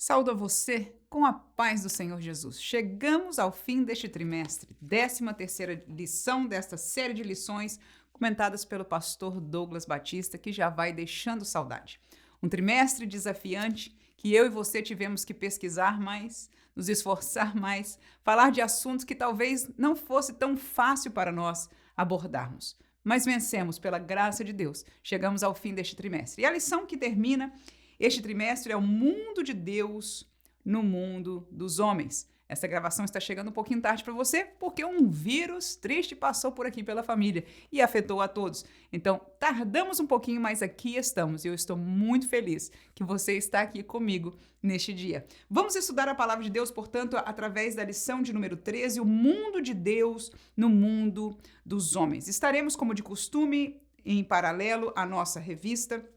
Saúdo a você com a paz do Senhor Jesus. Chegamos ao fim deste trimestre, 13ª lição desta série de lições comentadas pelo pastor Douglas Batista, que já vai deixando saudade. Um trimestre desafiante que eu e você tivemos que pesquisar mais, nos esforçar mais, falar de assuntos que talvez não fosse tão fácil para nós abordarmos. Mas vencemos pela graça de Deus. Chegamos ao fim deste trimestre. E a lição que termina este trimestre é o mundo de Deus no mundo dos homens. Essa gravação está chegando um pouquinho tarde para você, porque um vírus triste passou por aqui pela família e afetou a todos. Então, tardamos um pouquinho, mas aqui estamos. E eu estou muito feliz que você está aqui comigo neste dia. Vamos estudar a palavra de Deus, portanto, através da lição de número 13, o mundo de Deus no mundo dos homens. Estaremos, como de costume, em paralelo à nossa revista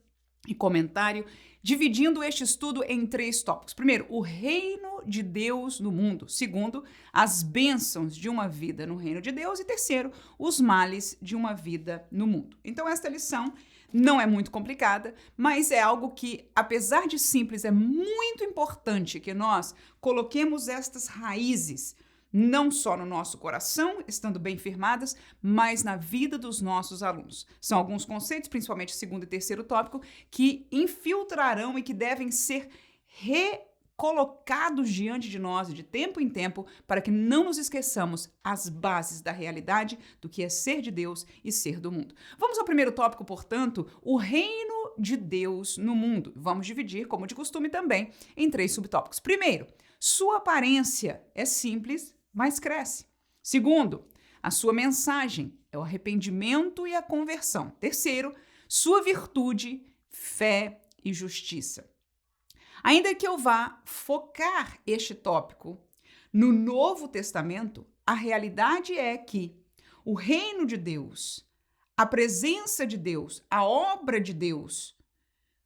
e comentário, dividindo este estudo em 3 tópicos. Primeiro, o reino de Deus no mundo. Segundo, as bênçãos de uma vida no reino de Deus. E terceiro, os males de uma vida no mundo. Então, esta lição não é muito complicada, mas é algo que, apesar de simples, é muito importante que nós coloquemos estas raízes não só no nosso coração, estando bem firmadas, mas na vida dos nossos alunos. São alguns conceitos, principalmente o segundo e terceiro tópico, que infiltrarão e que devem ser recolocados diante de nós de tempo em tempo, para que não nos esqueçamos as bases da realidade do que é ser de Deus e ser do mundo. Vamos ao primeiro tópico, portanto, o reino de Deus no mundo. Vamos dividir, como de costume também, em 3 subtópicos. Primeiro, sua aparência é simples, mas cresce. Segundo, a sua mensagem é o arrependimento e a conversão. Terceiro, sua virtude, fé e justiça. Ainda que eu vá focar este tópico no Novo Testamento, a realidade é que o reino de Deus, a presença de Deus, a obra de Deus,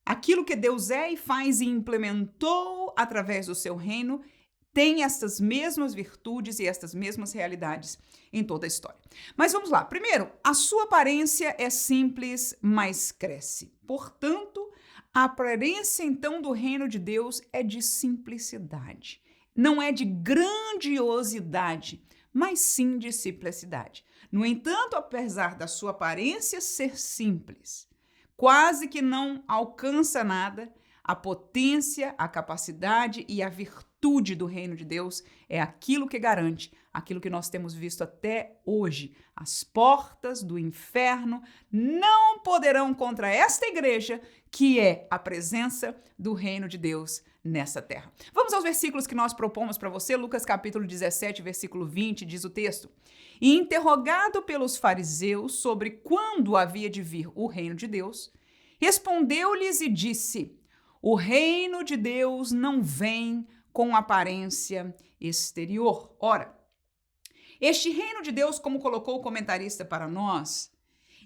aquilo que Deus é e faz e implementou através do seu reino, tem estas mesmas virtudes e estas mesmas realidades em toda a história. Mas vamos lá. Primeiro, a sua aparência é simples, mas cresce. Portanto, a aparência, então, do reino de Deus é de simplicidade. Não é de grandiosidade, mas sim de simplicidade. No entanto, apesar da sua aparência ser simples, quase que não alcança nada, a potência, a capacidade e a virtude do reino de Deus é aquilo que garante, aquilo que nós temos visto até hoje. As portas do inferno não poderão contra esta igreja, que é a presença do reino de Deus nessa terra. Vamos aos versículos que nós propomos para você. Lucas capítulo 17, versículo 20, diz o texto: E interrogado pelos fariseus sobre quando havia de vir o reino de Deus, respondeu-lhes e disse: O reino de Deus não vem com aparência exterior. Ora, este reino de Deus, como colocou o comentarista para nós,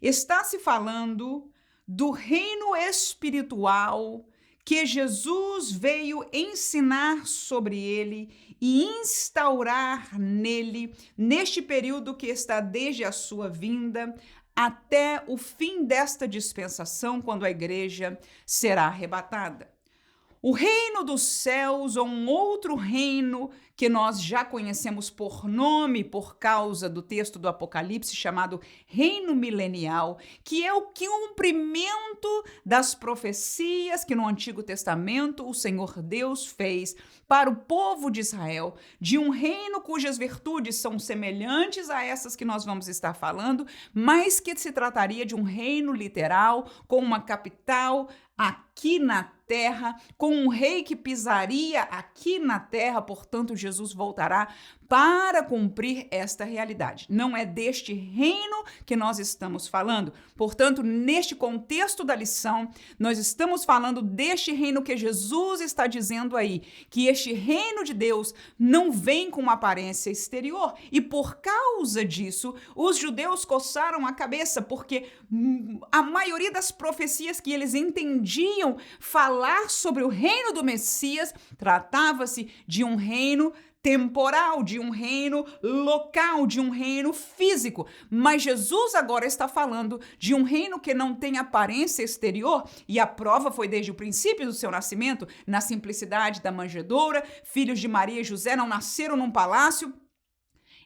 está se falando do reino espiritual que Jesus veio ensinar sobre ele e instaurar nele, neste período que está desde a sua vinda até o fim desta dispensação, quando a igreja será arrebatada. O reino dos céus, ou um outro reino que nós já conhecemos por nome, por causa do texto do Apocalipse, chamado reino milenial, que é o cumprimento das profecias que no Antigo Testamento o Senhor Deus fez para o povo de Israel, de um reino cujas virtudes são semelhantes a essas que nós vamos estar falando, mas que se trataria de um reino literal, com uma capital aqui na terra, com um rei que pisaria aqui na terra, portanto, Jesus voltará para cumprir esta realidade. Não é deste reino que nós estamos falando. Portanto, neste contexto da lição, nós estamos falando deste reino que Jesus está dizendo aí, que este reino de Deus não vem com uma aparência exterior. E por causa disso, os judeus coçaram a cabeça, porque a maioria das profecias que eles entendiam falar sobre o reino do Messias tratava-se de um reino temporal, de um reino local, de um reino físico. Mas Jesus agora está falando de um reino que não tem aparência exterior, e a prova foi desde o princípio do seu nascimento, na simplicidade da manjedoura. Filhos de Maria e José não nasceram num palácio.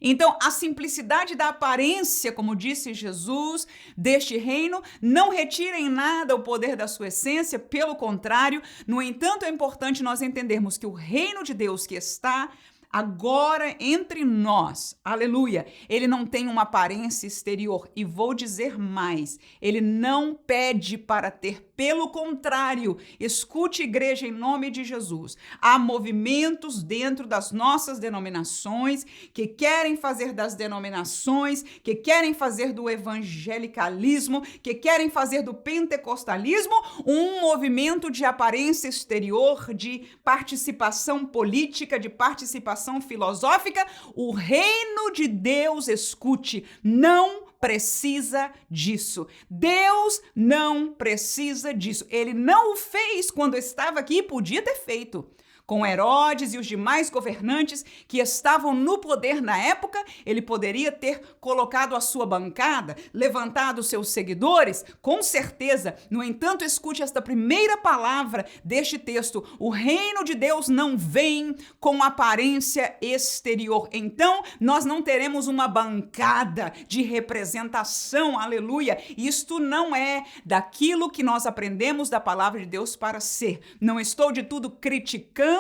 Então, a simplicidade da aparência, como disse Jesus, deste reino, não retira em nada o poder da sua essência, pelo contrário. No entanto, é importante nós entendermos que o reino de Deus que está agora entre nós, aleluia, ele não tem uma aparência exterior. E vou dizer mais, ele não pede para ter, pelo contrário, escute, igreja, em nome de Jesus. Há movimentos dentro das nossas denominações que querem fazer das denominações, que querem fazer do evangelicalismo, que querem fazer do pentecostalismo um movimento de aparência exterior, de participação política, de participação filosófica. O reino de Deus, escute, não precisa disso. Deus não precisa disso. Ele não o fez quando estava aqui, podia ter feito. Com Herodes e os demais governantes que estavam no poder na época, ele poderia ter colocado a sua bancada, levantado seus seguidores, com certeza. No entanto, escute esta primeira palavra deste texto: o reino de Deus não vem com aparência exterior. Então, nós não teremos uma bancada de representação, aleluia. Isto não é daquilo que nós aprendemos da palavra de Deus para ser. Não estou de tudo criticando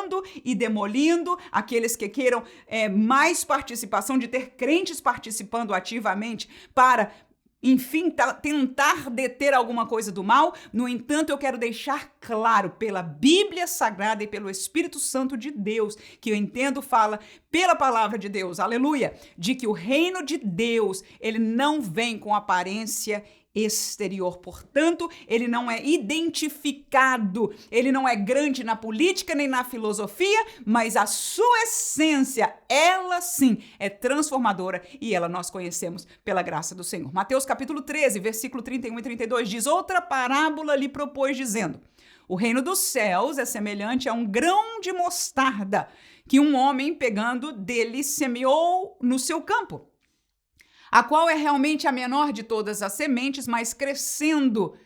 e demolindo aqueles que queiram mais participação, de ter crentes participando ativamente para, enfim, tentar deter alguma coisa do mal. No entanto, eu quero deixar claro, pela Bíblia Sagrada e pelo Espírito Santo de Deus, que eu entendo fala pela palavra de Deus, aleluia, de que o reino de Deus, ele não vem com aparência exterior. Portanto, ele não é identificado, ele não é grande na política nem na filosofia, mas a sua essência, ela sim é transformadora, e ela nós conhecemos pela graça do Senhor. Mateus capítulo 13, versículo 31 e 32 diz: outra parábola lhe propôs dizendo: o reino dos céus é semelhante a um grão de mostarda que um homem, pegando dele, semeou no seu campo, a qual é realmente a menor de todas as sementes, mas crescendo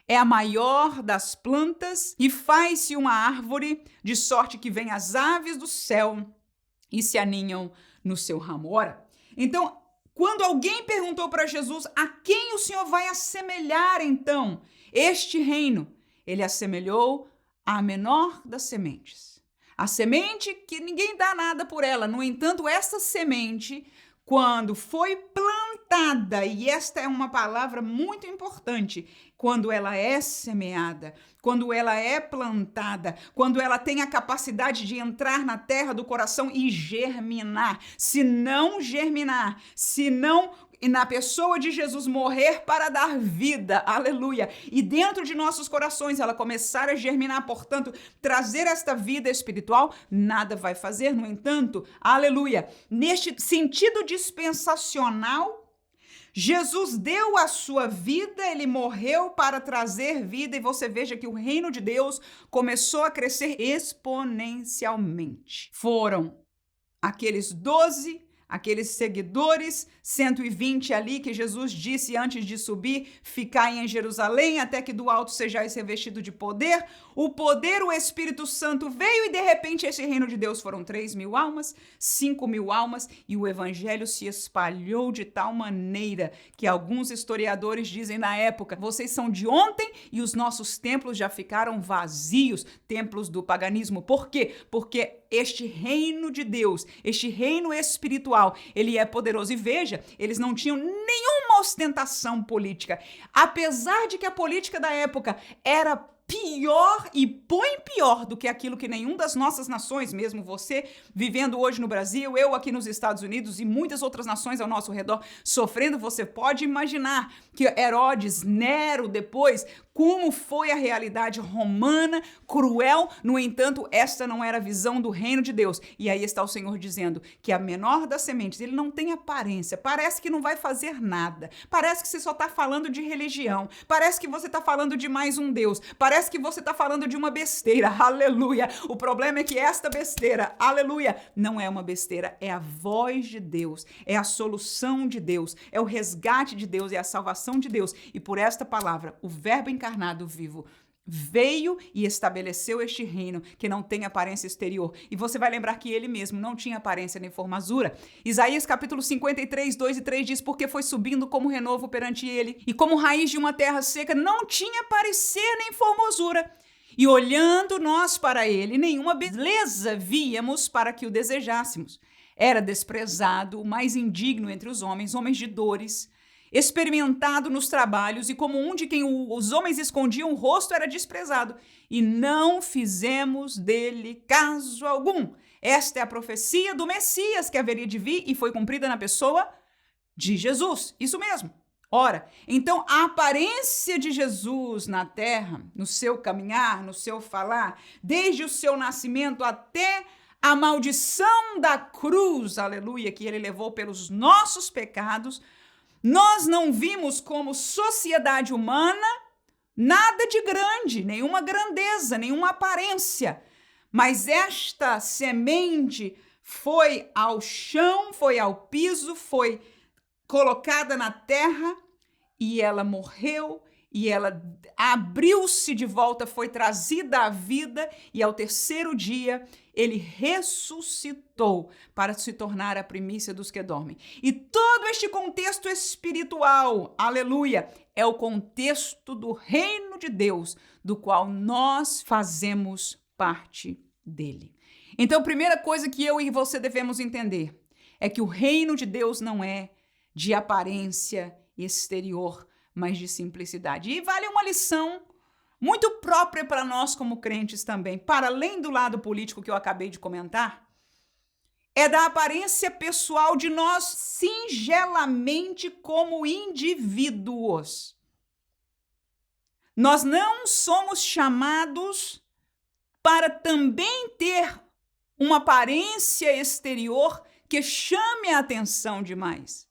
é a maior das plantas e faz-se uma árvore, de sorte que vêm as aves do céu e se aninham no seu ramo. Ora, então, quando alguém perguntou para Jesus a quem o Senhor vai assemelhar então este reino, ele assemelhou à menor das sementes. A semente que ninguém dá nada por ela. No entanto, essa semente, quando foi plantada, e esta é uma palavra muito importante, quando ela é semeada, quando ela é plantada, quando ela tem a capacidade de entrar na terra do coração e germinar. Se não germinar, se não, e na pessoa de Jesus morrer para dar vida, aleluia, e dentro de nossos corações ela começar a germinar, portanto, trazer esta vida espiritual, nada vai fazer. No entanto, aleluia, neste sentido dispensacional, Jesus deu a sua vida, ele morreu para trazer vida, e você veja que o reino de Deus começou a crescer exponencialmente. Foram aqueles 12, aqueles seguidores, 120 ali que Jesus disse antes de subir: ficai em Jerusalém até que do alto sejais revestido de poder. O poder, o Espírito Santo veio, e de repente esse reino de Deus foram 3.000 almas, 5.000 almas, e o evangelho se espalhou de tal maneira que alguns historiadores dizem na época: vocês são de ontem e os nossos templos já ficaram vazios, templos do paganismo. Por quê? Porque este reino de Deus, este reino espiritual, ele é poderoso. E veja, eles não tinham nenhuma ostentação política. Apesar de que a política da época era pior e põe pior do que aquilo que nenhuma das nossas nações, mesmo você vivendo hoje no Brasil, eu aqui nos Estados Unidos e muitas outras nações ao nosso redor sofrendo, você pode imaginar que Herodes, Nero depois, como foi a realidade romana, cruel. No entanto, esta não era a visão do reino de Deus. E aí está o Senhor dizendo que a menor das sementes, ele não tem aparência, parece que não vai fazer nada, parece que você só está falando de religião, parece que você está falando de mais um Deus, parece que você está falando de uma besteira, aleluia. O problema é que esta besteira, aleluia, não é uma besteira, é a voz de Deus, é a solução de Deus, é o resgate de Deus, é a salvação de Deus. E por esta palavra, o Verbo encarnado vivo veio e estabeleceu este reino que não tem aparência exterior. E você vai lembrar que ele mesmo não tinha aparência nem formosura. Isaías capítulo 53, 2 e 3 diz: porque foi subindo como renovo perante ele, e como raiz de uma terra seca, não tinha parecer nem formosura. E olhando nós para ele, nenhuma beleza víamos para que o desejássemos. Era desprezado, o mais indigno entre os homens de dores, experimentado nos trabalhos, e como um de quem os homens escondiam o rosto, era desprezado. E não fizemos dele caso algum. Esta é a profecia do Messias que haveria de vir e foi cumprida na pessoa de Jesus. Isso mesmo. Ora, então a aparência de Jesus na terra, no seu caminhar, no seu falar, desde o seu nascimento até a maldição da cruz, aleluia, que ele levou pelos nossos pecados, nós não vimos como sociedade humana nada de grande, nenhuma grandeza, nenhuma aparência. Mas esta semente foi ao chão, foi ao piso, foi colocada na terra e ela morreu e ela abriu-se de volta, foi trazida à vida e ao terceiro dia ele ressuscitou para se tornar a primícia dos que dormem. E todo este contexto espiritual, aleluia, é o contexto do reino de Deus, do qual nós fazemos parte dele. Então, a primeira coisa que eu e você devemos entender é que o reino de Deus não é de aparência exterior, mas de simplicidade. E vale uma lição muito própria para nós como crentes também, para além do lado político que eu acabei de comentar, é da aparência pessoal de nós singelamente como indivíduos. Nós não somos chamados para também ter uma aparência exterior que chame a atenção demais.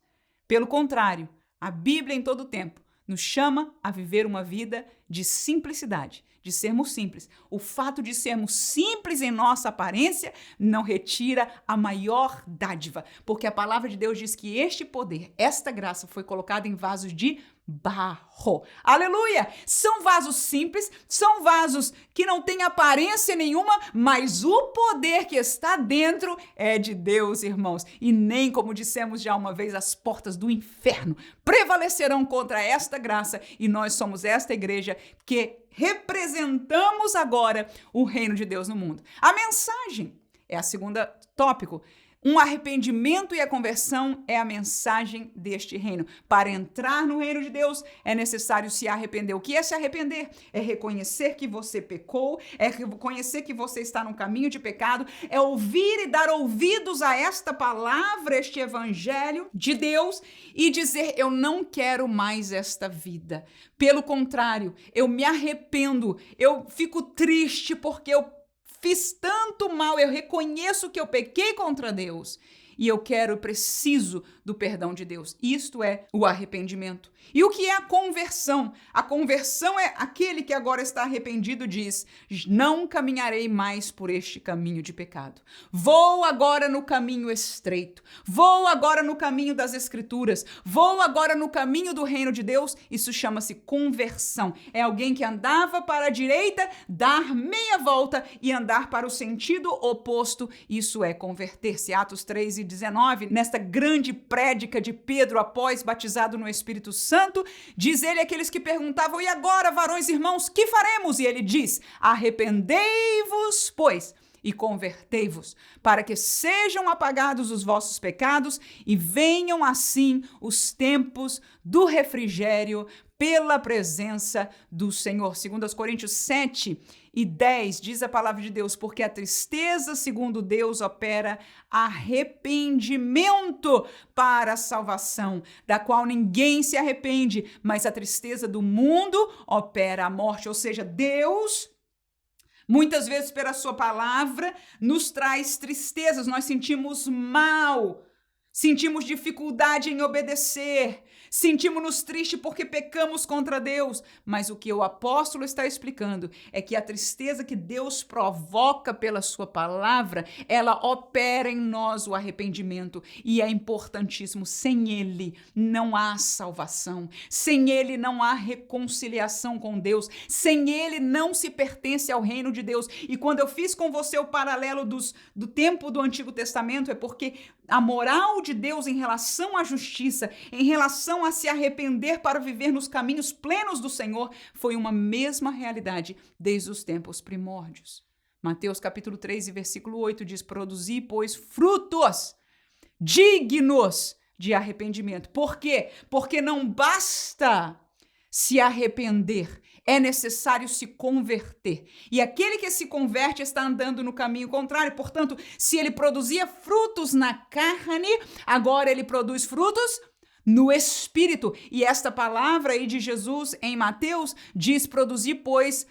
Pelo contrário, a Bíblia em todo o tempo nos chama a viver uma vida de simplicidade, de sermos simples. O fato de sermos simples em nossa aparência não retira a maior dádiva, porque a palavra de Deus diz que este poder, esta graça foi colocada em vasos de barro. Aleluia! São vasos simples, são vasos que não têm aparência nenhuma, mas o poder que está dentro é de Deus, irmãos. E nem, como dissemos já uma vez, as portas do inferno prevalecerão contra esta graça. E nós somos esta igreja que representamos agora o reino de Deus no mundo. A mensagem é a segunda tópico. Um arrependimento e a conversão é a mensagem deste reino. Para entrar no reino de Deus, é necessário se arrepender. O que é se arrepender? É reconhecer que você pecou, é reconhecer que você está no caminho de pecado, é ouvir e dar ouvidos a esta palavra, este evangelho de Deus e dizer: eu não quero mais esta vida. Pelo contrário, eu me arrependo, eu fico triste porque eu fiz tanto mal, eu reconheço que eu pequei contra Deus e eu preciso do perdão de Deus. Isto é o arrependimento. E o que é a conversão? A conversão é aquele que agora está arrependido diz: não caminharei mais por este caminho de pecado. Vou agora no caminho estreito. Vou agora no caminho das Escrituras. Vou agora no caminho do reino de Deus. Isso chama-se conversão. É alguém que andava para a direita, dar meia volta e andar para o sentido oposto. Isso é converter-se. Atos 3:19, nesta grande prédica de Pedro após batizado no Espírito Santo, diz ele àqueles que perguntavam: e agora, varões irmãos, que faremos? E ele diz: arrependei-vos, pois, e convertei-vos, para que sejam apagados os vossos pecados e venham assim os tempos do refrigério pela presença do Senhor. 2 Coríntios 7 e 10 diz a palavra de Deus, porque a tristeza, segundo Deus, opera arrependimento para a salvação, da qual ninguém se arrepende, mas a tristeza do mundo opera a morte. Ou seja, Deus, muitas vezes pela sua palavra, nos traz tristezas, nós sentimos mal, sentimos dificuldade em obedecer, sentimos-nos tristes porque pecamos contra Deus. Mas o que o apóstolo está explicando é que a tristeza que Deus provoca pela sua palavra, ela opera em nós o arrependimento. E é importantíssimo, sem ele não há salvação, sem ele não há reconciliação com Deus, sem ele não se pertence ao reino de Deus. E quando eu fiz com você o paralelo do tempo do Antigo Testamento, é porque a moral de Deus em relação à justiça, em relação a se arrepender para viver nos caminhos plenos do Senhor, foi uma mesma realidade desde os tempos primórdios. Mateus capítulo 3 e versículo 8 diz: produzi, pois, frutos dignos de arrependimento. Por quê? Porque não basta se arrepender, é necessário se converter. E aquele que se converte está andando no caminho contrário. Portanto, se ele produzia frutos na carne, agora ele produz frutos no Espírito. E esta palavra aí de Jesus em Mateus diz: produzir, pois,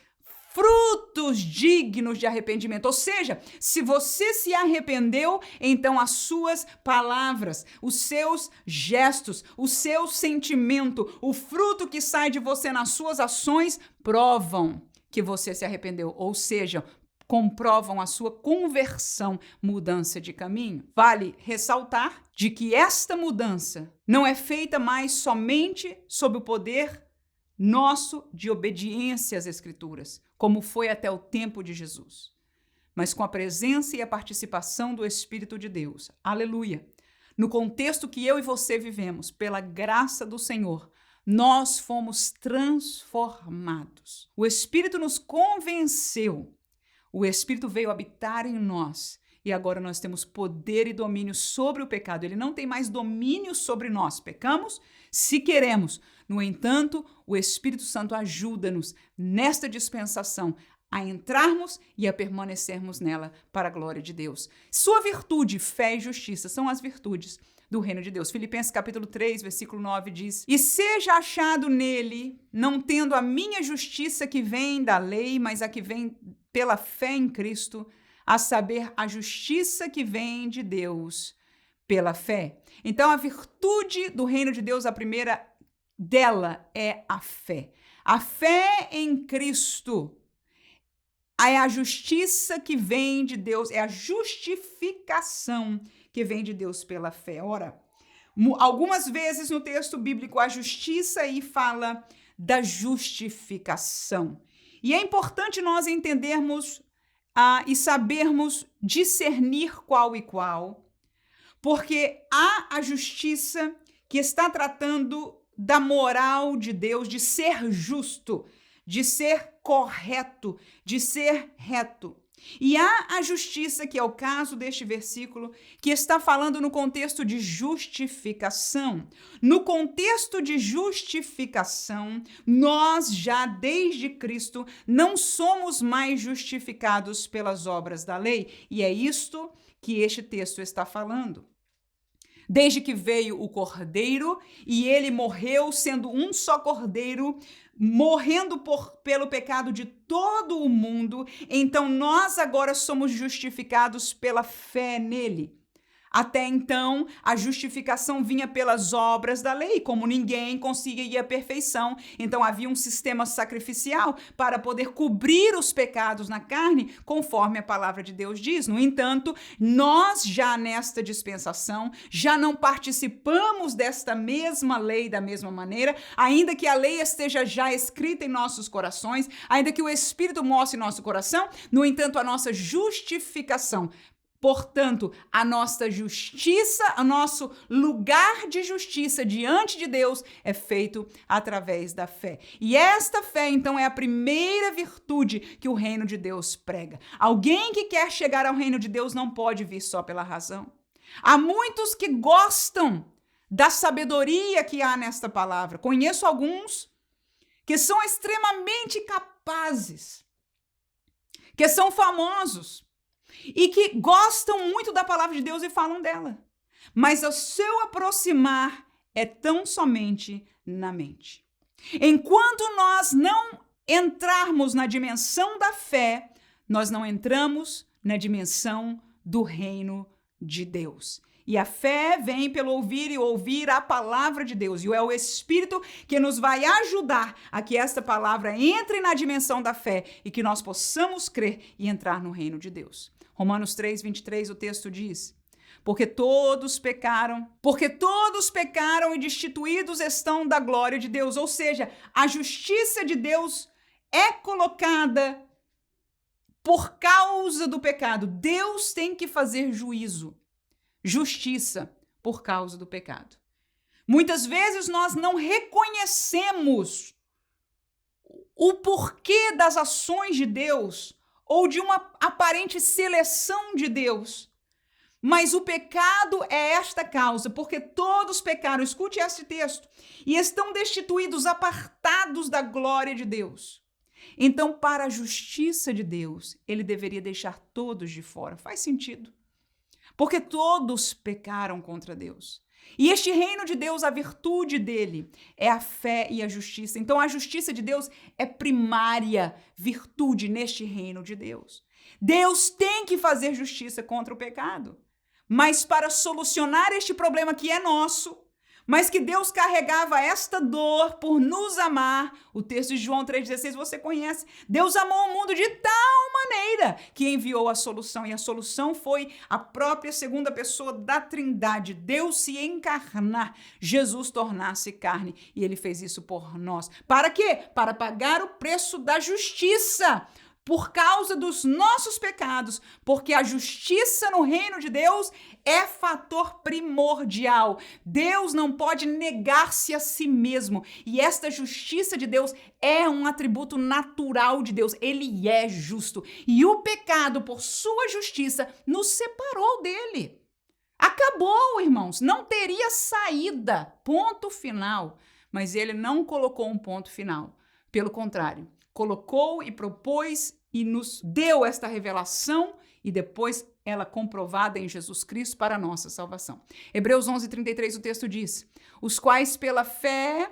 frutos dignos de arrependimento. Ou seja, se você se arrependeu, então as suas palavras, os seus gestos, o seu sentimento, o fruto que sai de você nas suas ações provam que você se arrependeu. Ou seja, comprovam a sua conversão, mudança de caminho. Vale ressaltar de que esta mudança não é feita mais somente sob o poder nosso de obediência às Escrituras, como foi até o tempo de Jesus, mas com a presença e a participação do Espírito de Deus. Aleluia! No contexto que eu e você vivemos, pela graça do Senhor, nós fomos transformados. O Espírito nos convenceu, o Espírito veio habitar em nós e agora nós temos poder e domínio sobre o pecado. Ele não tem mais domínio sobre nós. Pecamos se queremos. No entanto, o Espírito Santo ajuda-nos nesta dispensação a entrarmos e a permanecermos nela para a glória de Deus. Sua virtude, fé e justiça são as virtudes do reino de Deus. Filipenses capítulo 3, versículo 9 diz: e seja achado nele, não tendo a minha justiça que vem da lei, mas a que vem pela fé em Cristo, a saber, a justiça que vem de Deus pela fé. Então, a virtude do reino de Deus, a primeira dela é a fé. A fé em Cristo é a justiça que vem de Deus, é a justificação que vem de Deus pela fé. Ora, algumas vezes no texto bíblico a justiça aí fala da justificação. E é importante nós entendermos e sabermos discernir qual e qual, porque há a justiça que está tratando da moral de Deus, de ser justo, de ser correto, de ser reto. E há a justiça, que é o caso deste versículo, que está falando no contexto de justificação. No contexto de justificação, nós já, desde Cristo, não somos mais justificados pelas obras da lei. E é isto que este texto está falando. Desde que veio o Cordeiro e ele morreu sendo um só Cordeiro, morrendo pelo pecado de todo o mundo, então nós agora somos justificados pela fé nele. Até então, a justificação vinha pelas obras da lei, como ninguém conseguia a perfeição. Então, havia um sistema sacrificial para poder cobrir os pecados na carne, conforme a palavra de Deus diz. No entanto, nós já nesta dispensação, já não participamos desta mesma lei da mesma maneira, ainda que a lei esteja já escrita em nossos corações, ainda que o Espírito mostre em nosso coração, no entanto, a nossa justificação, portanto, a nossa justiça, o nosso lugar de justiça diante de Deus é feito através da fé. E esta fé, então, é a primeira virtude que o reino de Deus prega. Alguém que quer chegar ao reino de Deus não pode vir só pela razão. Há muitos que gostam da sabedoria que há nesta palavra. Conheço alguns que são extremamente capazes que são famosos e que gostam muito da palavra de Deus e falam dela. Mas o seu aproximar é tão somente na mente. Enquanto nós não entrarmos na dimensão da fé, nós não entramos na dimensão do reino de Deus. E a fé vem pelo ouvir e ouvir a palavra de Deus. E é o Espírito que nos vai ajudar a que esta palavra entre na dimensão da fé e que nós possamos crer e entrar no reino de Deus. Romanos 3:23, o texto diz: porque todos pecaram e destituídos estão da glória de Deus. Ou seja, a justiça de Deus é colocada por causa do pecado. Deus tem que fazer justiça por causa do pecado. Muitas vezes nós não reconhecemos o porquê das ações de Deus ou de uma aparente seleção de Deus. Mas o pecado é esta causa, porque todos pecaram, escute este texto, e estão destituídos, apartados da glória de Deus. Então, para a justiça de Deus, ele deveria deixar todos de fora. Faz sentido. Porque todos pecaram contra Deus. E este reino de Deus, a virtude dele é a fé e a justiça. Então, a justiça de Deus é primária virtude neste reino de Deus. Deus tem que fazer justiça contra o pecado. Mas para solucionar este problema que é nosso, mas que Deus carregava esta dor por nos amar, o texto de João 3,16 você conhece. Deus amou o mundo de tal maneira que enviou a solução, e a solução foi a própria segunda pessoa da Trindade, Deus se encarnar, Jesus tornar-se carne, e ele fez isso por nós. Para quê? Para pagar o preço da justiça, por causa dos nossos pecados, porque a justiça no reino de Deus é fator primordial. Deus não pode negar-se a si mesmo, e esta justiça de Deus é um atributo natural de Deus. Ele é justo, e o pecado, por sua justiça, nos separou dele. Acabou, irmãos, não teria saída, ponto final. Mas ele não colocou um ponto final, pelo contrário, colocou e propôs e nos deu esta revelação e depois ela comprovada em Jesus Cristo para a nossa salvação. Hebreus 11:33 o texto diz: os quais pela fé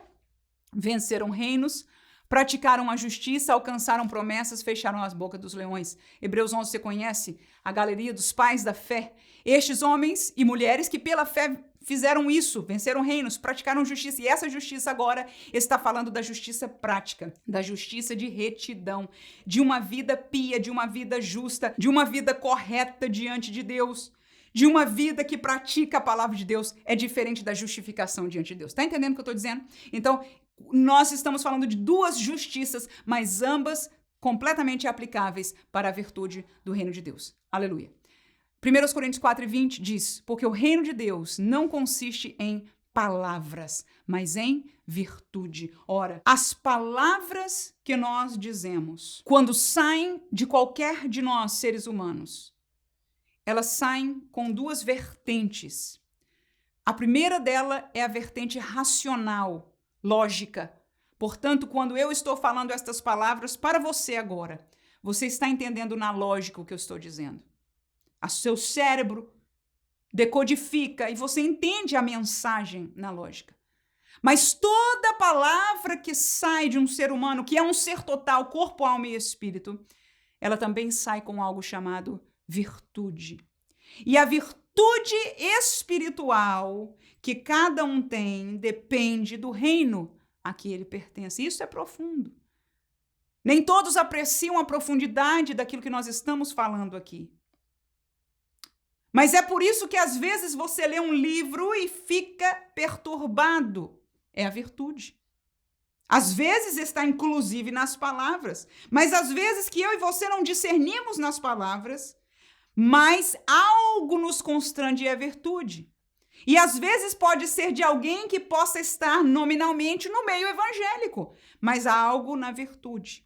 venceram reinos, praticaram a justiça, alcançaram promessas, fecharam as bocas dos leões. Hebreus 11, você conhece a galeria dos pais da fé? Estes homens e mulheres que pela fé fizeram isso, venceram reinos, praticaram justiça. E essa justiça agora está falando da justiça prática, da justiça de retidão, de uma vida pia, de uma vida justa, de uma vida correta diante de Deus, de uma vida que pratica a palavra de Deus. É diferente da justificação diante de Deus. Tá entendendo o que eu tô dizendo? Então, nós estamos falando de duas justiças, mas ambas completamente aplicáveis para a virtude do reino de Deus. Aleluia. 1 Coríntios 4:20 diz: porque o reino de Deus não consiste em palavras, mas em virtude. Ora, as palavras que nós dizemos, quando saem de qualquer de nós, seres humanos, elas saem com duas vertentes. A primeira dela é a vertente racional, lógica. Portanto, quando eu estou falando estas palavras para você agora, você está entendendo na lógica o que eu estou dizendo. O seu cérebro decodifica e você entende a mensagem na lógica. Mas toda palavra que sai de um ser humano, que é um ser total, corpo, alma e espírito, ela também sai com algo chamado virtude. E a virtude espiritual que cada um tem depende do reino a que ele pertence. Isso é profundo. Nem todos apreciam a profundidade daquilo que nós estamos falando aqui. Mas é por isso que às vezes você lê um livro e fica perturbado. É a virtude. Às vezes está inclusive nas palavras, mas às vezes que eu e você não discernimos nas palavras, mas algo nos constrange é a virtude. E às vezes pode ser de alguém que possa estar nominalmente no meio evangélico, mas há algo na virtude.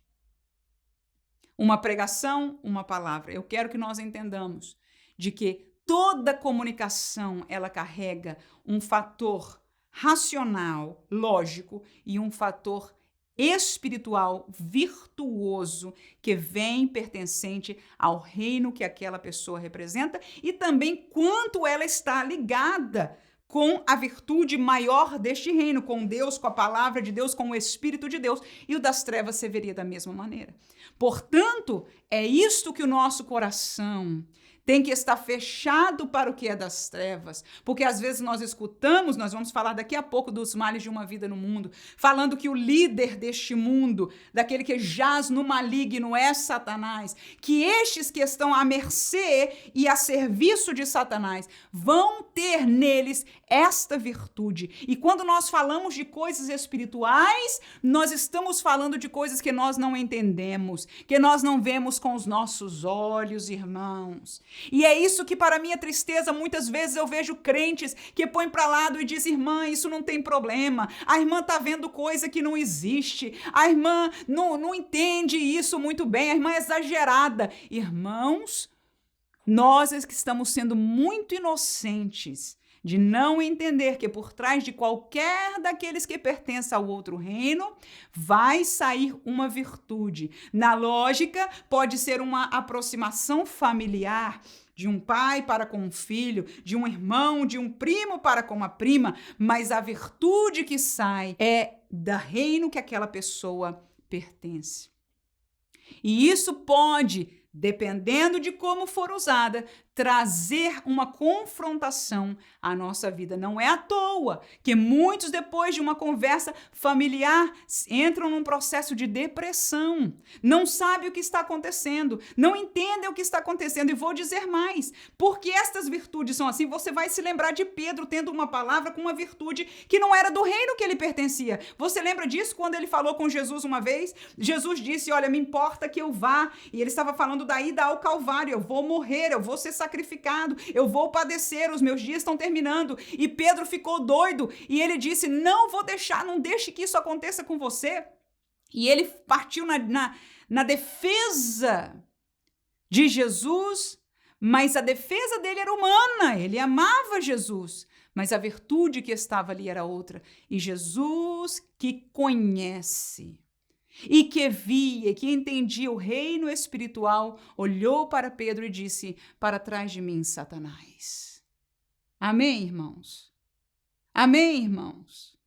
Uma pregação, uma palavra. Eu quero que nós entendamos de que toda comunicação, ela carrega um fator racional, lógico, e um fator espiritual virtuoso que vem pertencente ao reino que aquela pessoa representa e também quanto ela está ligada com a virtude maior deste reino, com Deus, com a palavra de Deus, com o Espírito de Deus, e o das trevas se veria da mesma maneira. Portanto, é isto que o nosso coração tem que estar fechado para o que é das trevas, porque às vezes nós escutamos, nós vamos falar daqui a pouco dos males de uma vida no mundo, falando que o líder deste mundo, daquele que jaz no maligno é Satanás, que estes que estão à mercê e a serviço de Satanás vão ter neles esta virtude. E quando nós falamos de coisas espirituais, nós estamos falando de coisas que nós não entendemos, que nós não vemos com os nossos olhos, irmãos. E é isso que, para minha tristeza, muitas vezes eu vejo crentes que põem para lado e dizem: irmã, isso não tem problema, a irmã está vendo coisa que não existe, a irmã não entende isso muito bem, a irmã é exagerada. Irmãos, nós é que estamos sendo muito inocentes de não entender que por trás de qualquer daqueles que pertencem ao outro reino vai sair uma virtude. Na lógica, pode ser uma aproximação familiar de um pai para com um filho, de um irmão, de um primo para com uma prima, mas a virtude que sai é do reino que aquela pessoa pertence. E isso pode, dependendo de como for usada, trazer uma confrontação à nossa vida. Não é à toa que muitos, depois de uma conversa familiar, entram num processo de depressão. Não sabem o que está acontecendo, não entendem o que está acontecendo. E vou dizer mais, porque estas virtudes são assim, você vai se lembrar de Pedro tendo uma palavra com uma virtude que não era do reino que ele pertencia. Você lembra disso quando ele falou com Jesus uma vez? Jesus disse: olha, me importa que eu vá. E ele estava falando da ida ao Calvário. Eu vou morrer, eu vou ser sacrificado, eu vou padecer, os meus dias estão terminando. E Pedro ficou doido e ele disse: não vou deixar, não deixe que isso aconteça com você. E ele partiu na defesa de Jesus, mas a defesa dele era humana, ele amava Jesus, mas a virtude que estava ali era outra. E Jesus, que conhece e que via, que entendia o reino espiritual, olhou para Pedro e disse: para trás de mim, Satanás. Amém, irmãos? Amém, irmãos?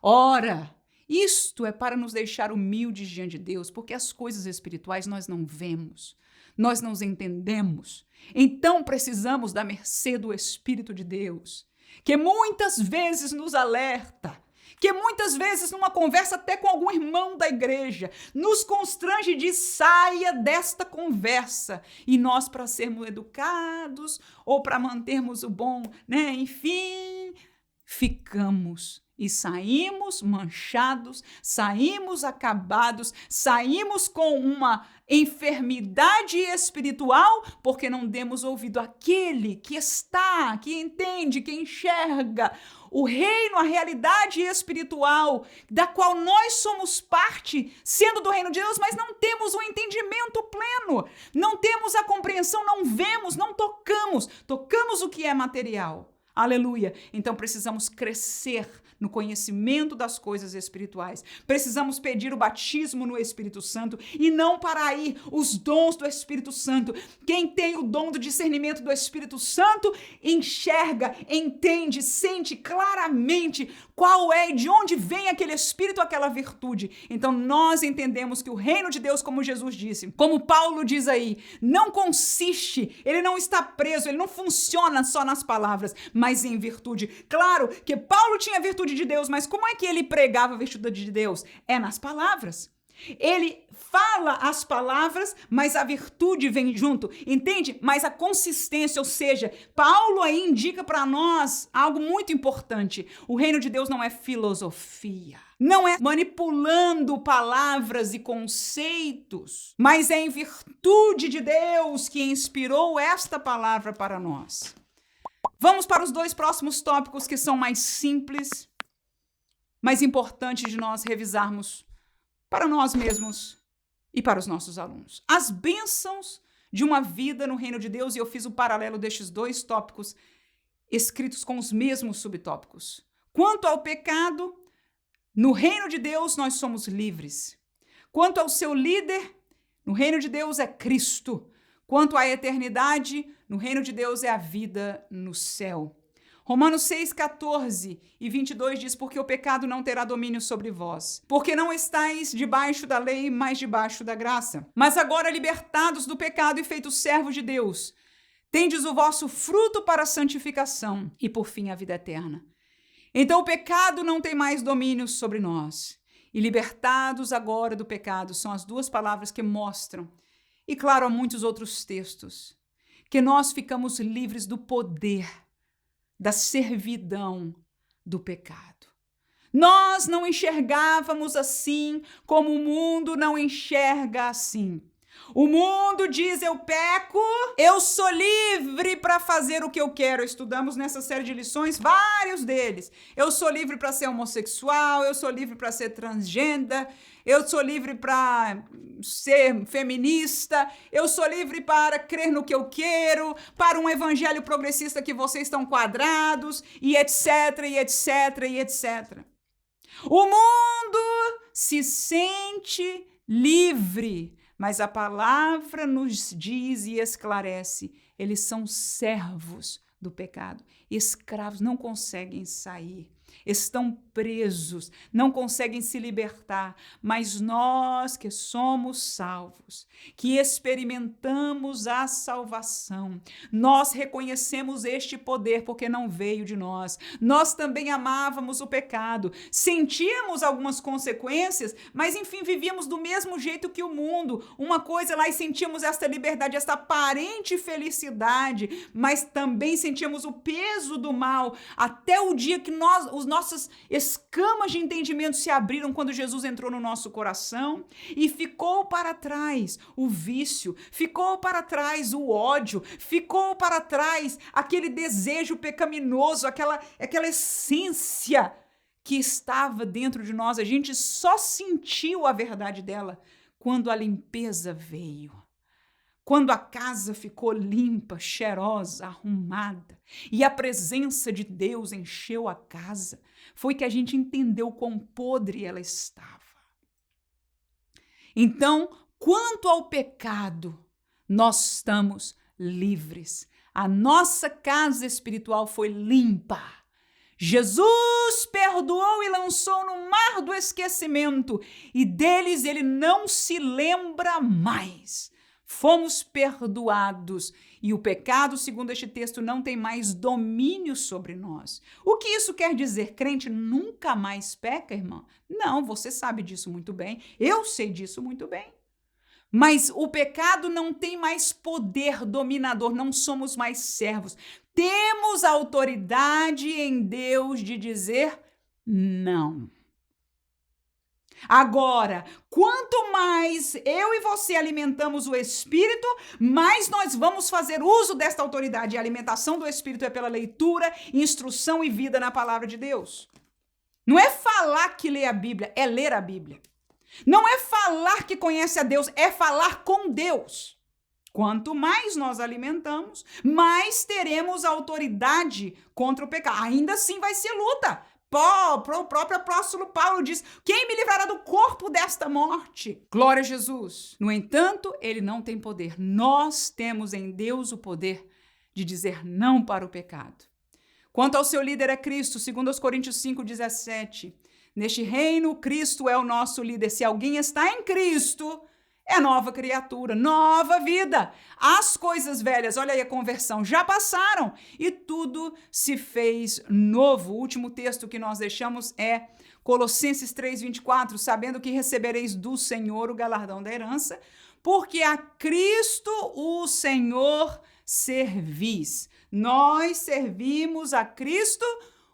Ora, isto é para nos deixar humildes diante de Deus, porque as coisas espirituais nós não vemos, nós não entendemos. Então precisamos da mercê do Espírito de Deus, que muitas vezes nos alerta, que muitas vezes numa conversa até com algum irmão da igreja, nos constrange de saia desta conversa. E nós, para sermos educados ou para mantermos o bom, enfim, ficamos e saímos manchados, saímos acabados, saímos com uma enfermidade espiritual, porque não demos ouvido àquele que está, que entende, que enxerga o reino, a realidade espiritual, da qual nós somos parte, sendo do reino de Deus, mas não temos o entendimento pleno, não temos a compreensão, não vemos, não tocamos o que é material. Aleluia! Então precisamos crescer no conhecimento das coisas espirituais. Precisamos pedir o batismo no Espírito Santo e não para aí os dons do Espírito Santo. Quem tem o dom do discernimento do Espírito Santo enxerga, entende, sente claramente qual é e de onde vem aquele espírito, aquela virtude. Então nós entendemos que o reino de Deus, como Jesus disse, como Paulo diz aí, não consiste, ele não está preso, ele não funciona só nas palavras, mas em virtude. Claro que Paulo tinha virtude de Deus, mas como é que ele pregava a virtude de Deus? É nas palavras. Ele fala as palavras, mas a virtude vem junto, entende? Mas a consistência, ou seja, Paulo aí indica para nós algo muito importante. O reino de Deus não é filosofia, não é manipulando palavras e conceitos, mas é em virtude de Deus que inspirou esta palavra para nós. Vamos para os dois próximos tópicos que são mais simples, mais importantes de nós revisarmos para nós mesmos e para os nossos alunos. As bênçãos de uma vida no reino de Deus, e eu fiz o paralelo destes dois tópicos escritos com os mesmos subtópicos. Quanto ao pecado, No reino de Deus, nós somos livres. Quanto ao seu líder, no reino de Deus é Cristo. Quanto à eternidade, no reino de Deus é a vida no céu. Romanos 6, 14 e 22 diz, porque o pecado não terá domínio sobre vós, porque não estáis debaixo da lei, mas debaixo da graça. Mas agora libertados do pecado e feitos servos de Deus, tendes o vosso fruto para a santificação e por fim a vida eterna. Então o pecado não tem mais domínio sobre nós. E libertados agora do pecado são as duas palavras que mostram, e claro, há muitos outros textos, que nós ficamos livres do poder, da servidão do pecado. Nós não enxergávamos assim como o mundo não enxerga assim. O mundo diz, eu peco, eu sou livre para fazer o que eu quero. Estudamos nessa série de lições vários deles. Eu sou livre para ser homossexual, eu sou livre para ser transgênero, eu sou livre para ser feminista, eu sou livre para crer no que eu quero, para um evangelho progressista que vocês estão quadrados, e etc, e etc, e etc. O mundo se sente livre, mas a palavra nos diz e esclarece, eles são servos do pecado, escravos, não conseguem sair, estão presos, não conseguem se libertar, mas nós que somos salvos, que experimentamos a salvação, nós reconhecemos este poder porque não veio de nós. Nós também amávamos o pecado, sentíamos algumas consequências, mas enfim, vivíamos do mesmo jeito que o mundo, uma coisa lá, e sentíamos esta liberdade, esta aparente felicidade, mas também sentíamos o peso do mal, até o dia que os nossas escamas de entendimento se abriram quando Jesus entrou no nosso coração e ficou para trás o vício, ficou para trás o ódio, ficou para trás aquele desejo pecaminoso, aquela essência que estava dentro de nós. A gente só sentiu a verdade dela quando a limpeza veio. Quando a casa ficou limpa, cheirosa, arrumada, e a presença de Deus encheu a casa, foi que a gente entendeu quão podre ela estava. Então, quanto ao pecado, nós estamos livres. A nossa casa espiritual foi limpa. Jesus perdoou e lançou no mar do esquecimento, e deles ele não se lembra mais. Fomos perdoados e o pecado, segundo este texto, não tem mais domínio sobre nós. O que isso quer dizer? Crente nunca mais peca, irmã? Não, você sabe disso muito bem, eu sei disso muito bem. Mas o pecado não tem mais poder dominador, não somos mais servos. Temos autoridade em Deus de dizer não. Agora, quanto mais eu e você alimentamos o Espírito, mais nós vamos fazer uso desta autoridade. E a alimentação do Espírito é pela leitura, instrução e vida na palavra de Deus. Não é falar que lê a Bíblia, é ler a Bíblia. Não é falar que conhece a Deus, é falar com Deus. Quanto mais nós alimentamos, mais teremos autoridade contra o pecado. Ainda assim vai ser luta. O próprio apóstolo Paulo diz, quem me livrará do corpo desta morte? Glória a Jesus. No entanto, ele não tem poder. Nós temos em Deus o poder de dizer não para o pecado. Quanto ao seu líder é Cristo, segundo Coríntios 5:17. Neste reino, Cristo é o nosso líder. Se alguém está em Cristo, é nova criatura, nova vida. As coisas velhas, olha aí a conversão, já passaram e tudo se fez novo. O último texto que nós deixamos é Colossenses 3:24, sabendo que recebereis do Senhor o galardão da herança, porque a Cristo o Senhor servis. Nós servimos a Cristo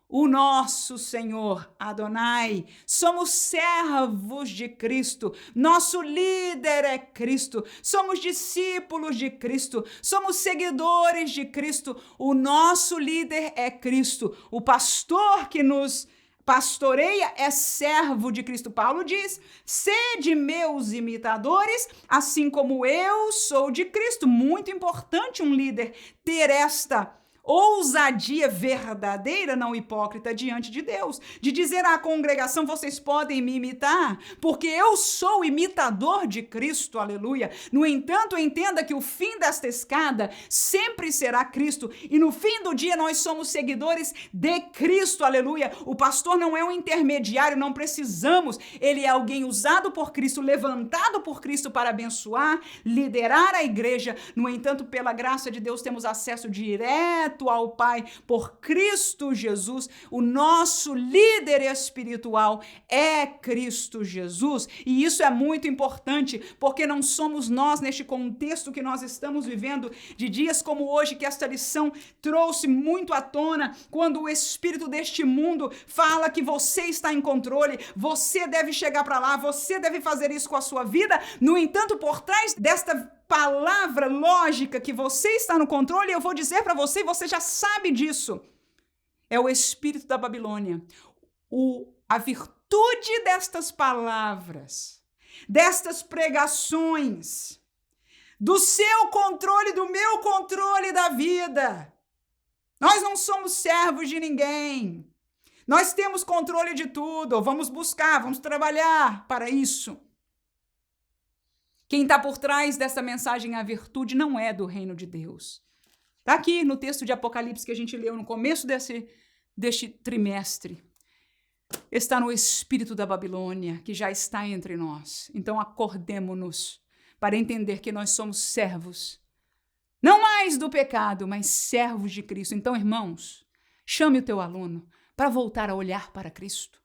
o nosso Senhor Adonai, somos servos de Cristo, nosso líder é Cristo, somos discípulos de Cristo, somos seguidores de Cristo, o nosso líder é Cristo, o pastor que nos pastoreia é servo de Cristo. Paulo diz, sede meus imitadores, assim como eu sou de Cristo. Muito importante um líder ter esta ousadia verdadeira, não hipócrita, diante de Deus, de dizer à congregação: vocês podem me imitar, porque eu sou imitador de Cristo, aleluia. No entanto, entenda que o fim desta escada sempre será Cristo, e no fim do dia nós somos seguidores de Cristo, aleluia. O pastor não é um intermediário, não precisamos, ele é alguém usado por Cristo, levantado por Cristo para abençoar, liderar a igreja. No entanto, pela graça de Deus, temos acesso direto ao Pai por Cristo Jesus. O nosso líder espiritual é Cristo Jesus, e isso é muito importante, porque não somos nós, neste contexto que nós estamos vivendo, de dias como hoje, que esta lição trouxe muito à tona, quando o espírito deste mundo fala que você está em controle, você deve chegar para lá, você deve fazer isso com a sua vida. No entanto, por trás desta palavra lógica que você está no controle, eu vou dizer para você, e você já sabe disso, é o espírito da Babilônia. A virtude destas palavras, destas pregações, do seu controle, do meu controle da vida. Nós não somos servos de ninguém. Nós temos controle de tudo. Vamos buscar, vamos trabalhar para isso. Quem está por trás dessa mensagem, a virtude, não é do reino de Deus. Está aqui no texto de Apocalipse que a gente leu no começo deste trimestre. Está no espírito da Babilônia, que já está entre nós. Então acordemo-nos para entender que nós somos servos, não mais do pecado, mas servos de Cristo. Então, irmãos, chame o teu aluno para voltar a olhar para Cristo.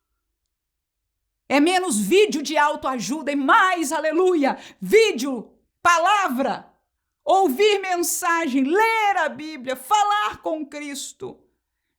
É menos vídeo de autoajuda e mais, aleluia, vídeo, palavra, ouvir mensagem, ler a Bíblia, falar com Cristo.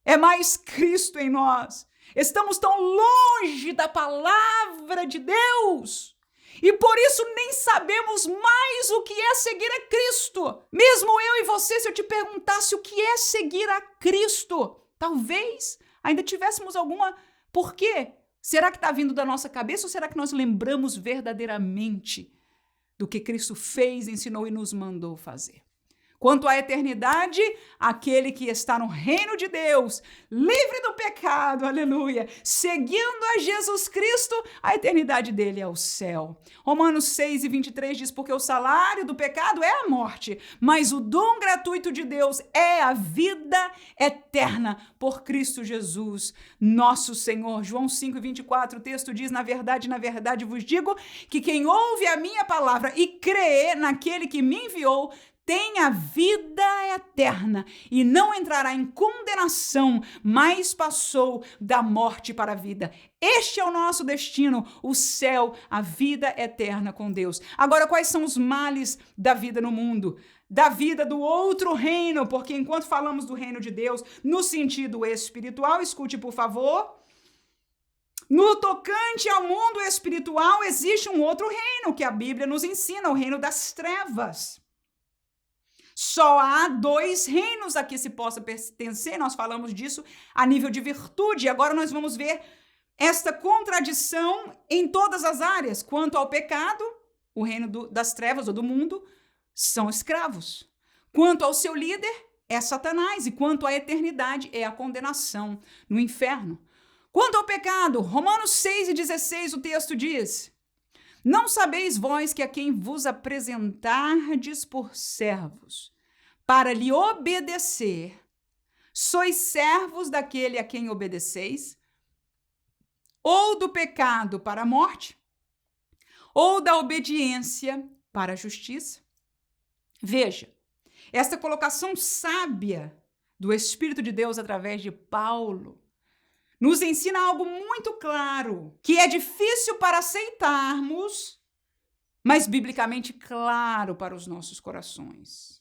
É mais Cristo em nós. Estamos tão longe da palavra de Deus e por isso nem sabemos mais o que é seguir a Cristo. Mesmo eu e você, se eu te perguntasse o que é seguir a Cristo, talvez ainda tivéssemos alguma... Por quê? Será que está vindo da nossa cabeça ou será que nós lembramos verdadeiramente do que Cristo fez, ensinou e nos mandou fazer? Quanto à eternidade, aquele que está no reino de Deus, livre do pecado, aleluia, seguindo a Jesus Cristo, a eternidade dele é o céu. Romanos 6:23 diz: porque o salário do pecado é a morte, mas o dom gratuito de Deus é a vida eterna por Cristo Jesus, nosso Senhor. João 5:24, o texto diz: na verdade vos digo que quem ouve a minha palavra e crê naquele que me enviou, tem a vida eterna e não entrará em condenação, mas passou da morte para a vida. Este é o nosso destino, o céu, a vida eterna com Deus. Agora, quais são os males da vida no mundo? Da vida do outro reino, porque enquanto falamos do reino de Deus no sentido espiritual, escute por favor, no tocante ao mundo espiritual existe um outro reino que a Bíblia nos ensina, o reino das trevas. Só há dois reinos a que se possa pertencer, nós falamos disso a nível de virtude. Agora nós vamos ver esta contradição em todas as áreas. Quanto ao pecado, o reino das trevas ou do mundo são escravos. Quanto ao seu líder, é Satanás. E quanto à eternidade, é a condenação no inferno. Quanto ao pecado, Romanos 6:16, o texto diz: não sabeis vós que a quem vos apresentardes por servos, para lhe obedecer, sois servos daquele a quem obedeceis, ou do pecado para a morte, ou da obediência para a justiça? Veja, esta colocação sábia do Espírito de Deus através de Paulo nos ensina algo muito claro, que é difícil para aceitarmos, mas biblicamente claro para os nossos corações.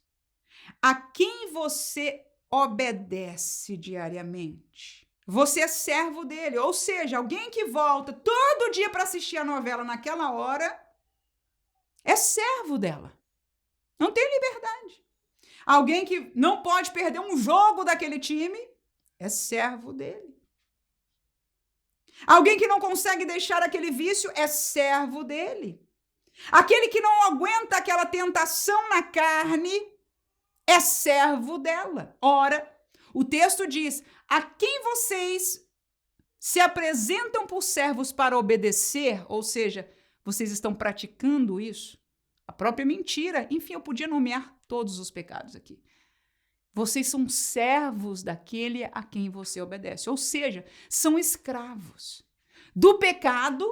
A quem você obedece diariamente? Você é servo dele, ou seja, alguém que volta todo dia para assistir a novela naquela hora é servo dela. Não tem liberdade. Alguém que não pode perder um jogo daquele time é servo dele. Alguém que não consegue deixar aquele vício é servo dele. Aquele que não aguenta aquela tentação na carne é servo dela. Ora, O texto diz: a quem vocês se apresentam por servos para obedecer, ou seja, vocês estão praticando isso? A própria mentira. Enfim, eu podia nomear todos os pecados aqui. Vocês são servos daquele a quem você obedece, ou seja, são escravos do pecado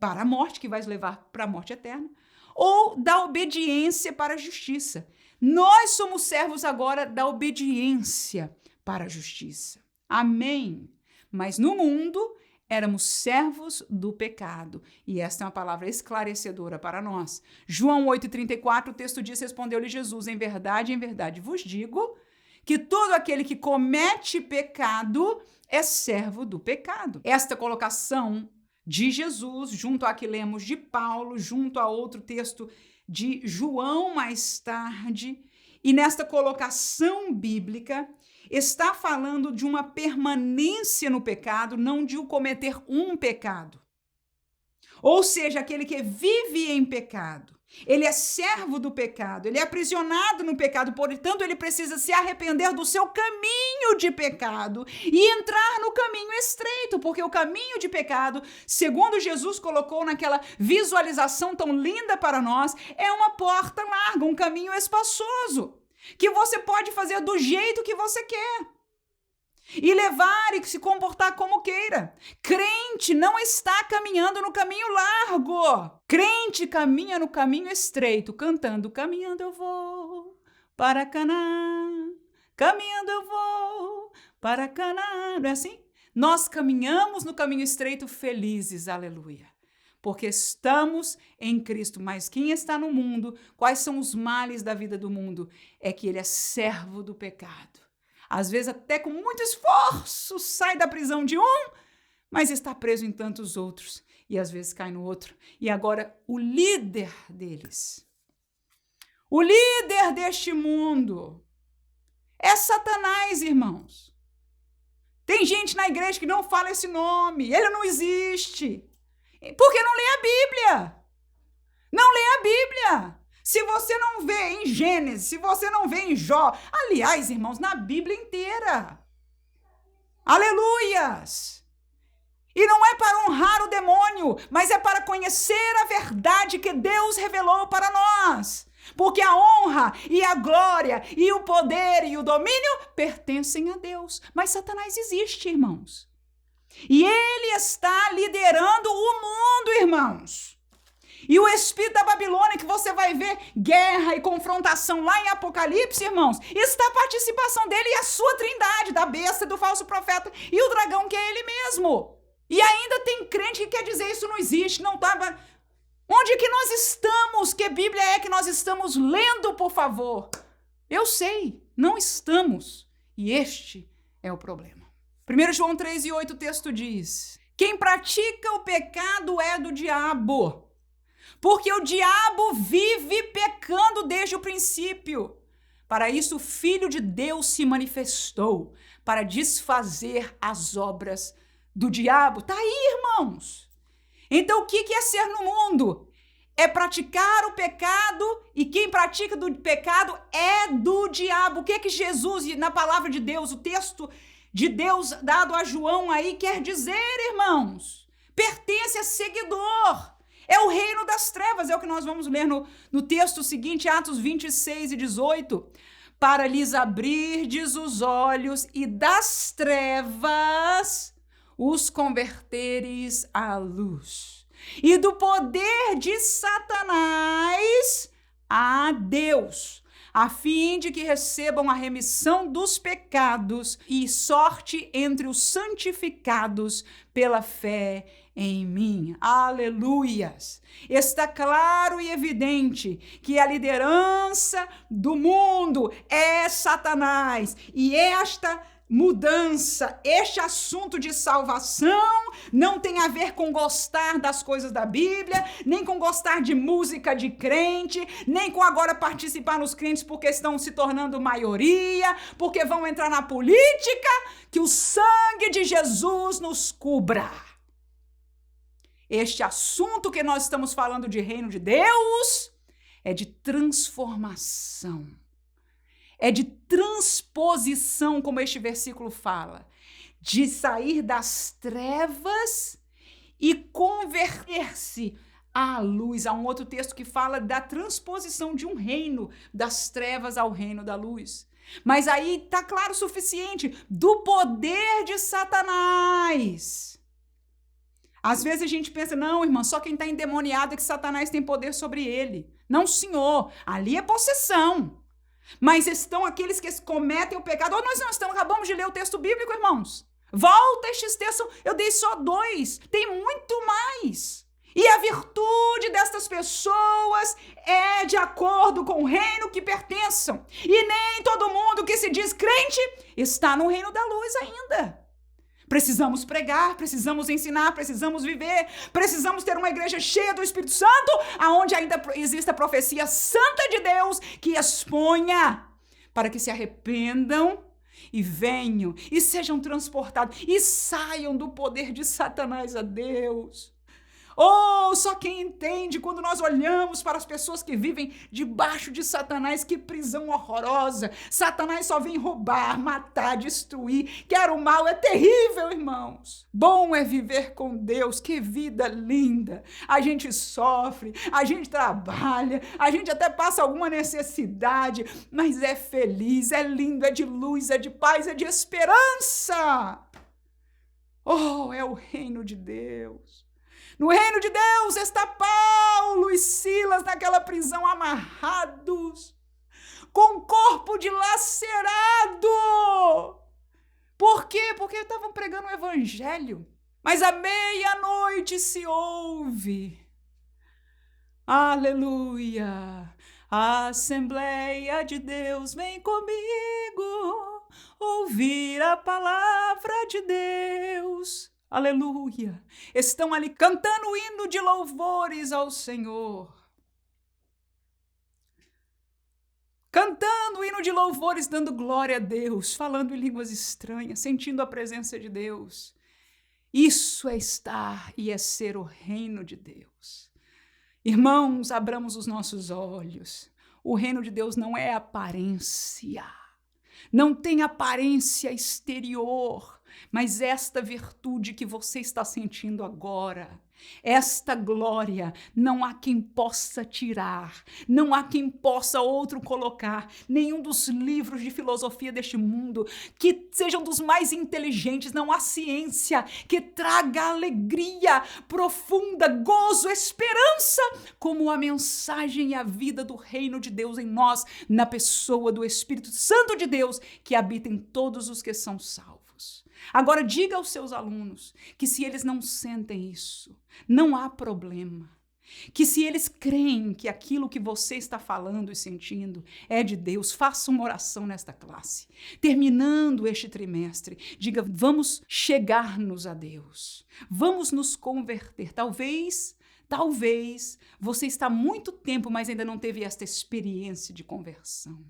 para a morte, que vai levar para a morte eterna, ou da obediência para a justiça. Nós somos servos agora da obediência para a justiça. Amém? Mas no mundo éramos servos do pecado. E esta é uma palavra esclarecedora para nós. João 8,34, o texto diz: respondeu-lhe Jesus: em verdade vos digo que todo aquele que comete pecado é servo do pecado. Esta colocação de Jesus, junto à que lemos de Paulo, junto a outro texto de João mais tarde, e nesta colocação bíblica, está falando de uma permanência no pecado, não de o cometer um pecado. Ou seja, aquele que vive em pecado, ele é servo do pecado, ele é aprisionado no pecado, portanto, ele precisa se arrepender do seu caminho de pecado e entrar no caminho estreito, porque o caminho de pecado, segundo Jesus colocou naquela visualização tão linda para nós, é uma porta larga, um caminho espaçoso, que você pode fazer do jeito que você quer e levar e se comportar como queira. Crente não está caminhando no caminho largo. Crente caminha no caminho estreito, cantando: caminhando eu vou para Canaã, caminhando eu vou para Canaã. Não é assim? Nós caminhamos no caminho estreito felizes, aleluia, porque estamos em Cristo. Mas quem está no mundo, quais são os males da vida do mundo? É que ele é servo do pecado. Às vezes até com muito esforço sai da prisão de um, mas está preso em tantos outros. E às vezes cai no outro. E agora o líder deles, o líder deste mundo, é Satanás, irmãos. Tem gente na igreja que não fala esse nome. Ele não existe. Porque não lê a Bíblia. Não lê a Bíblia. Se você não vê em Gênesis, se você não vê em Jó, aliás, irmãos, na Bíblia inteira. Aleluias! E não é para honrar o demônio, mas é para conhecer a verdade que Deus revelou para nós. Porque a honra e a glória e o poder e o domínio pertencem a Deus. Mas Satanás existe, irmãos. E ele está liderando o mundo, irmãos. E o espírito da Babilônia, que você vai ver guerra e confrontação lá em Apocalipse, irmãos, está a participação dele e a sua trindade, da besta, do falso profeta e o dragão, que é ele mesmo. E ainda tem crente que quer dizer isso não existe, não estava. Onde que nós estamos? Que Bíblia é que nós estamos lendo, por favor? Eu sei, não estamos. E este é o problema. 1 João 3,8, o texto diz: quem pratica o pecado é do diabo, porque o diabo vive pecando desde o princípio. Para isso o Filho de Deus se manifestou, para desfazer as obras do diabo. Tá aí, irmãos. Então o que é ser no mundo? É praticar o pecado, e quem pratica do pecado é do diabo. O que Jesus, na palavra de Deus, o texto de Deus dado a João aí quer dizer, irmãos? Pertence a seguidor. É o reino das trevas, é o que nós vamos ler no texto seguinte, Atos 26 e 18. Para lhes abrirdes os olhos e das trevas os converteres à luz, e do poder de Satanás a Deus, a fim de que recebam a remissão dos pecados e sorte entre os santificados pela fé em mim. Aleluias! Está claro e evidente que a liderança do mundo é Satanás, e esta mudança, este assunto de salvação não tem a ver com gostar das coisas da Bíblia, nem com gostar de música de crente, nem com agora participar nos crentes porque estão se tornando maioria, porque vão entrar na política. Que o sangue de Jesus nos cubra. Este assunto que nós estamos falando de reino de Deus é de transformação. é de transposição, como este versículo fala, de sair das trevas e converter-se à luz. Há um outro texto que fala da transposição de um reino, das trevas ao reino da luz. Mas aí está claro o suficiente do poder de Satanás. Às vezes a gente pensa, não, irmã, só quem está endemoniado é que Satanás tem poder sobre ele. Não, senhor, ali é possessão. Mas estão aqueles que cometem o pecado. Ou nós não estamos, acabamos de ler o texto bíblico, irmãos. Volta estes textos, eu dei só 2, tem muito mais. E a virtude destas pessoas é de acordo com o reino que pertençam. E nem todo mundo que se diz crente está no reino da luz ainda. Precisamos pregar, precisamos ensinar, precisamos viver, precisamos ter uma igreja cheia do Espírito Santo, aonde ainda exista a profecia santa de Deus que exponha para que se arrependam e venham e sejam transportados e saiam do poder de Satanás a Deus. Oh, só quem entende quando nós olhamos para as pessoas que vivem debaixo de Satanás, que prisão horrorosa. Satanás só vem roubar, matar, destruir, quer o mal, é terrível, irmãos. Bom é viver com Deus, que vida linda. A gente sofre, a gente trabalha, a gente até passa alguma necessidade, mas é feliz, é lindo, é de luz, é de paz, é de esperança. Oh, é o reino de Deus. No reino de Deus está Paulo e Silas naquela prisão amarrados, com o corpo dilacerado. Por quê? Porque estavam pregando o evangelho. Mas à meia-noite se ouve. Aleluia! A Assembleia de Deus vem comigo, ouvir a palavra de Deus. Aleluia! Estão ali cantando o hino de louvores ao Senhor. Cantando o hino de louvores, dando glória a Deus, falando em línguas estranhas, sentindo a presença de Deus. Isso é estar e é ser o reino de Deus. Irmãos, abramos os nossos olhos. O reino de Deus não é aparência. Não tem aparência exterior. Mas esta virtude que você está sentindo agora, esta glória, não há quem possa tirar, não há quem possa outro colocar, nenhum dos livros de filosofia deste mundo, que sejam dos mais inteligentes, não há ciência que traga alegria profunda, gozo, esperança, como a mensagem e a vida do reino de Deus em nós, na pessoa do Espírito Santo de Deus, que habita em todos os que são salvos. Agora, diga aos seus alunos que se eles não sentem isso, não há problema. Que se eles creem que aquilo que você está falando e sentindo é de Deus, faça uma oração nesta classe. Terminando este trimestre, diga, vamos chegar-nos a Deus. Vamos nos converter. Talvez você está há muito tempo, mas ainda não teve esta experiência de conversão.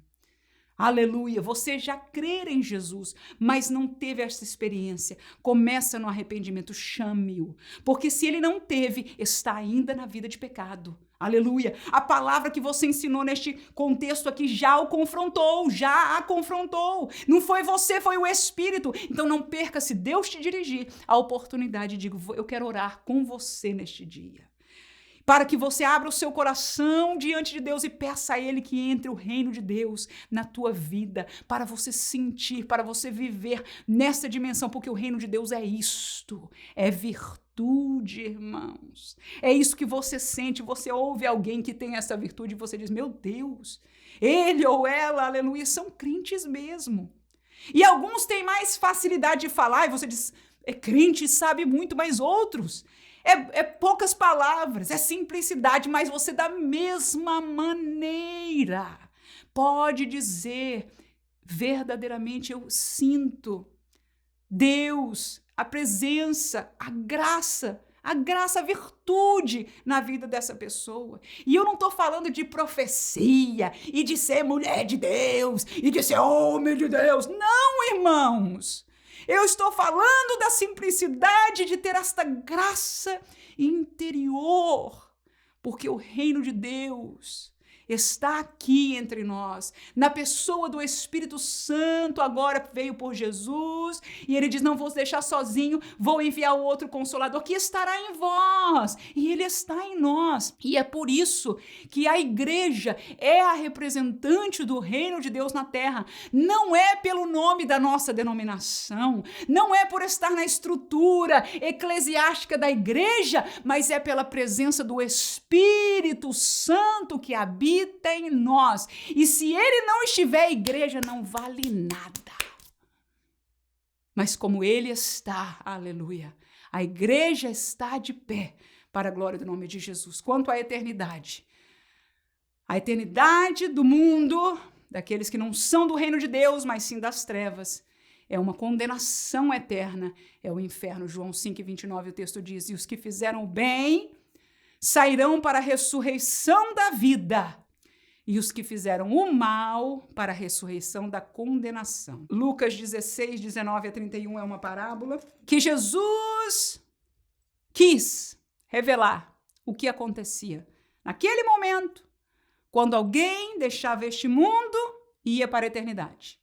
Aleluia, você já crê em Jesus, mas não teve essa experiência. Começa no arrependimento, chame-o. Porque se ele não teve, está ainda na vida de pecado. Aleluia. A palavra que você ensinou neste contexto aqui já o confrontou, já a confrontou. Não foi você, foi o Espírito. Então não perca, se Deus te dirigir, a oportunidade. Digo, eu quero orar com você neste dia. Para que você abra o seu coração diante de Deus e peça a Ele que entre o reino de Deus na tua vida, para você sentir, para você viver nessa dimensão, porque o reino de Deus é isto, é virtude, irmãos. É isso que você sente, você ouve alguém que tem essa virtude e você diz, meu Deus, ele ou ela, aleluia, são crentes mesmo. E alguns têm mais facilidade de falar e você diz, é crente, sabe muito, mas outros... É poucas palavras, é simplicidade, mas você da mesma maneira pode dizer verdadeiramente eu sinto Deus, a presença, a graça, a virtude na vida dessa pessoa. E eu não estou falando de profecia e de ser mulher de Deus e de ser homem de Deus. Não, irmãos! Eu estou falando da simplicidade de ter esta graça interior, porque o reino de Deus, está aqui entre nós, na pessoa do Espírito Santo, agora veio por Jesus, e ele diz, não vou deixar sozinho, vou enviar o outro Consolador, que estará em vós, e ele está em nós, e é por isso que a igreja é a representante do reino de Deus na terra, não é pelo nome da nossa denominação, não é por estar na estrutura eclesiástica da igreja, mas é pela presença do Espírito Santo que habita em nós. E se ele não estiver, a igreja não vale nada. Mas como ele está, aleluia, a igreja está de pé para a glória do nome de Jesus. Quanto à eternidade, a eternidade do mundo, daqueles que não são do reino de Deus, mas sim das trevas, é uma condenação eterna, é o inferno. João 5:29, o texto diz, e os que fizeram o bem sairão para a ressurreição da vida, e os que fizeram o mal para a ressurreição da condenação. Lucas 16:19-31 é uma parábola que Jesus quis revelar o que acontecia naquele momento, quando alguém deixava este mundo e ia para a eternidade.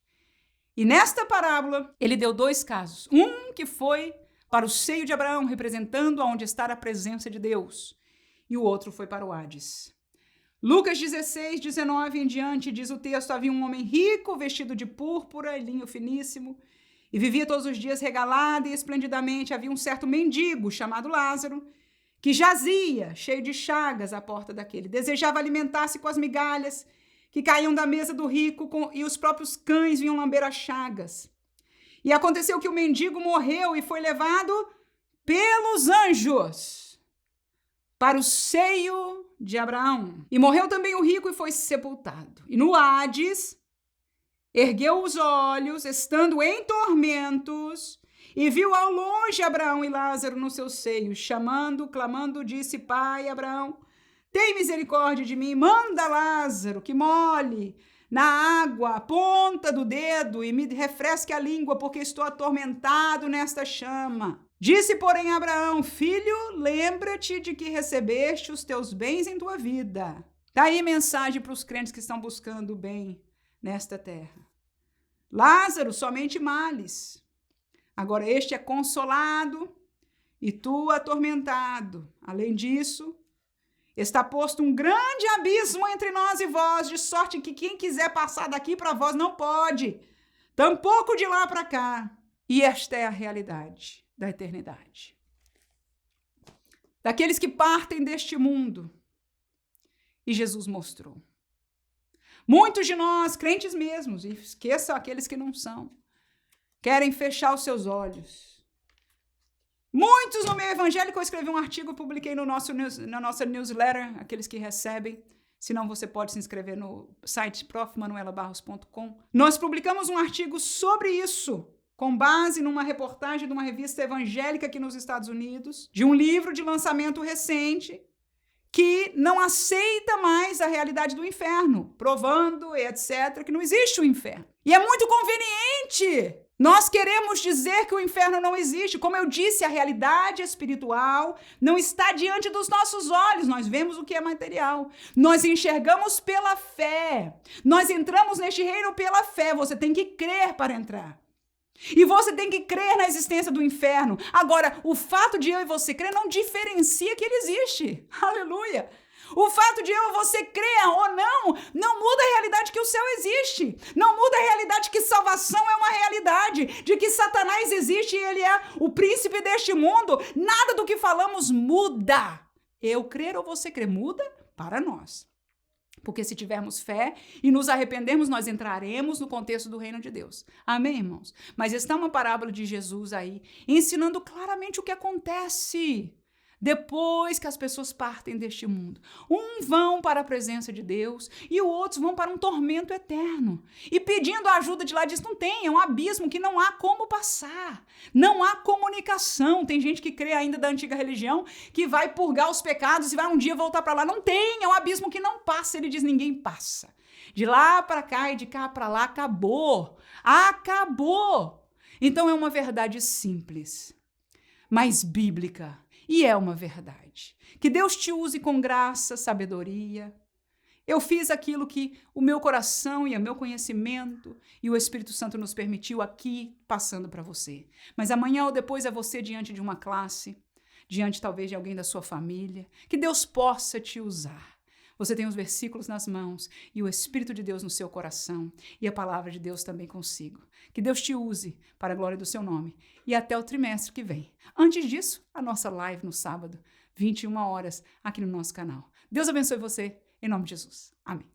E nesta parábola, ele deu dois casos. Um que foi para o seio de Abraão, representando aonde está a presença de Deus. E o outro foi para o Hades. Lucas 16:19 em diante, diz o texto, havia um homem rico, vestido de púrpura e linho finíssimo, e vivia todos os dias regalado e esplendidamente. Havia um certo mendigo, chamado Lázaro, que jazia, cheio de chagas, à porta daquele. Desejava alimentar-se com as migalhas que caíam da mesa do rico, e os próprios cães vinham lamber as chagas. E aconteceu que o mendigo morreu e foi levado pelos anjos para o seio de Abraão. E morreu também o rico e foi sepultado. E no Hades, ergueu os olhos, estando em tormentos, e viu ao longe Abraão e Lázaro no seu seio, chamando, clamando, disse, Pai, Abraão, tem misericórdia de mim, manda Lázaro que molhe na água a ponta do dedo e me refresque a língua, porque estou atormentado nesta chama. Disse, porém, Abraão, filho, lembra-te de que recebeste os teus bens em tua vida. Tá aí mensagem para os crentes que estão buscando o bem nesta terra. Lázaro, somente males. Agora este é consolado e tu atormentado. Além disso, está posto um grande abismo entre nós e vós, de sorte que quem quiser passar daqui para vós não pode, tampouco de lá para cá. E esta é a realidade da eternidade. Daqueles que partem deste mundo. E Jesus mostrou. Muitos de nós, crentes mesmos, e esqueçam aqueles que não são, querem fechar os seus olhos. Muitos no meio evangélico, eu escrevi um artigo, publiquei na nossa newsletter, aqueles que recebem, senão você pode se inscrever no site profmanuelabarros.com. Nós publicamos um artigo sobre isso, com base numa reportagem de uma revista evangélica aqui nos Estados Unidos, de um livro de lançamento recente, que não aceita mais a realidade do inferno, provando, etc., que não existe o inferno. E é muito conveniente. Nós queremos dizer que o inferno não existe. Como eu disse, a realidade espiritual não está diante dos nossos olhos. Nós vemos o que é material. Nós enxergamos pela fé. Nós entramos neste reino pela fé. Você tem que crer para entrar. E você tem que crer na existência do inferno. Agora, o fato de eu e você crer não diferencia que ele existe. Aleluia! O fato de eu e você crer ou não muda a realidade que o céu existe. Não muda a realidade que salvação é uma realidade, de que Satanás existe e ele é o príncipe deste mundo. Nada do que falamos muda. Eu crer ou você crer, muda para nós. Porque se tivermos fé e nos arrependermos, nós entraremos no contexto do reino de Deus. Amém, irmãos? Mas está uma parábola de Jesus aí, ensinando claramente o que acontece depois que as pessoas partem deste mundo. Uns vão para a presença de Deus e outros vão para um tormento eterno. E pedindo a ajuda de lá, diz, não tem, é um abismo que não há como passar. Não há comunicação. Tem gente que crê ainda da antiga religião que vai purgar os pecados e vai um dia voltar para lá. Não tem, é um abismo que não passa. Ele diz, ninguém passa. De lá para cá e de cá para lá, acabou. Acabou. Então é uma verdade simples, mas bíblica. E é uma verdade. Que Deus te use com graça, sabedoria, Eu fiz aquilo que o meu coração e o meu conhecimento e o Espírito Santo nos permitiu aqui passando para você. Mas amanhã ou depois é você diante de uma classe, diante talvez de alguém da sua família, que Deus possa te usar. Você tem os versículos nas mãos e o Espírito de Deus no seu coração e a palavra de Deus também consigo. Que Deus te use para a glória do seu nome e até o trimestre que vem. Antes disso, a nossa live no sábado, 21 horas, aqui no nosso canal. Deus abençoe você, em nome de Jesus. Amém.